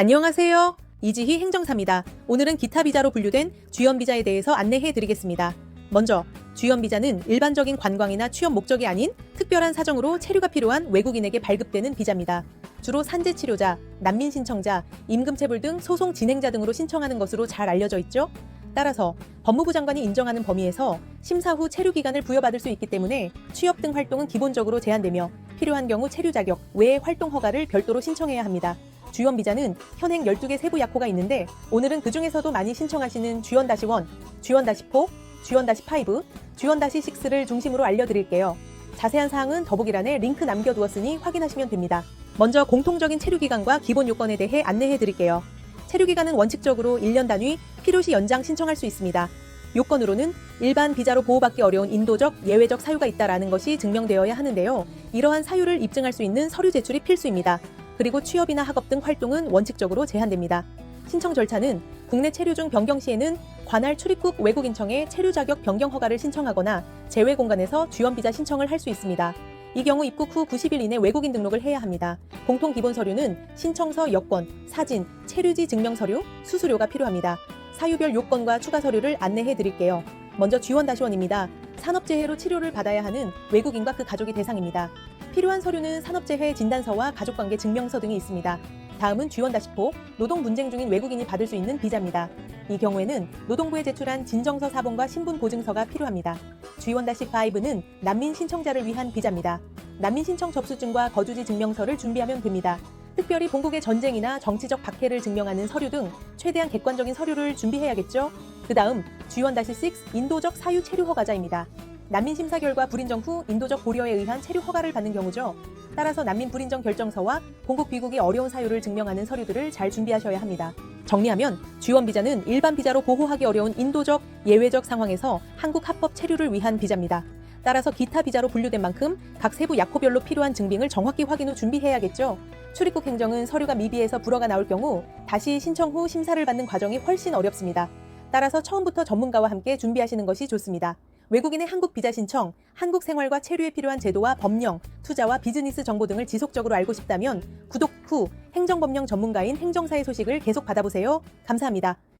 안녕하세요. 이지희 행정사입니다. 오늘은 기타 비자로 분류된 주연 비자에 대해서 안내해 드리겠습니다. 먼저 주연 비자는 일반적인 관광이나 취업 목적이 아닌 특별한 사정으로 체류가 필요한 외국인에게 발급되는 비자입니다. 주로 산재 치료자, 난민 신청자, 임금체불 등 소송 진행자 등으로 신청하는 것으로 잘 알려져 있죠. 따라서 법무부 장관이 인정하는 범위에서 심사 후 체류 기간을 부여받을 수 있기 때문에 취업 등 활동은 기본적으로 제한되며 필요한 경우 체류 자격 외의 활동 허가를 별도로 신청해야 합니다. 주연 비자는 현행 12개 세부 약호가 있는데 오늘은 그 중에서도 많이 신청하시는 주연-1, 주연-4, 주연-5, 주연-6를 중심으로 알려드릴게요. 자세한 사항은 더보기란에 링크 남겨두었으니 확인하시면 됩니다. 먼저 공통적인 체류 기간과 기본 요건에 대해 안내해 드릴게요. 체류 기간은 원칙적으로 1년 단위, 필요시 연장 신청할 수 있습니다. 요건으로는 일반 비자로 보호받기 어려운 인도적, 예외적 사유가 있다라는 것이 증명되어야 하는데요. 이러한 사유를 입증할 수 있는 서류 제출이 필수입니다. 그리고 취업이나 학업 등 활동은 원칙적으로 제한됩니다. 신청 절차는 국내 체류 중 변경 시에는 관할 출입국 외국인청에 체류 자격 변경 허가를 신청하거나 제외 공간에서 주연 비자 신청을 할 수 있습니다. 이 경우 입국 후 90일 이내 외국인 등록을 해야 합니다. 공통 기본 서류는 신청서, 여권, 사진, 체류지 증명 서류, 수수료가 필요합니다. 사유별 요건과 추가 서류를 안내해 드릴게요. 먼저 주연-1입니다. 산업재해로 치료를 받아야 하는 외국인과 그 가족이 대상입니다. 필요한 서류는 산업재해 진단서와 가족관계 증명서 등이 있습니다. 다음은 주연-4, 노동 분쟁 중인 외국인이 받을 수 있는 비자입니다. 이 경우에는 노동부에 제출한 진정서 사본과 신분 보증서가 필요합니다. 주연-5는 난민 신청자를 위한 비자입니다. 난민 신청 접수증과 거주지 증명서를 준비하면 됩니다. 특별히 본국의 전쟁이나 정치적 박해를 증명하는 서류 등 최대한 객관적인 서류를 준비해야겠죠? 그 다음 주연-6 인도적 사유 체류 허가자입니다. 난민 심사 결과 불인정 후 인도적 고려에 의한 체류 허가를 받는 경우죠. 따라서 난민 불인정 결정서와 본국 귀국이 어려운 사유를 증명하는 서류들을 잘 준비하셔야 합니다. 정리하면 주연 비자는 일반 비자로 보호하기 어려운 인도적, 예외적 상황에서 한국 합법 체류를 위한 비자입니다. 따라서 기타 비자로 분류된 만큼 각 세부 약호별로 필요한 증빙을 정확히 확인 후 준비해야겠죠. 출입국 행정은 서류가 미비해서 불어가 나올 경우 다시 신청 후 심사를 받는 과정이 훨씬 어렵습니다. 따라서 처음부터 전문가와 함께 준비하시는 것이 좋습니다. 외국인의 한국 비자 신청, 한국 생활과 체류에 필요한 제도와 법령, 투자와 비즈니스 정보 등을 지속적으로 알고 싶다면 구독 후 행정법령 전문가인 행정사의 소식을 계속 받아보세요. 감사합니다.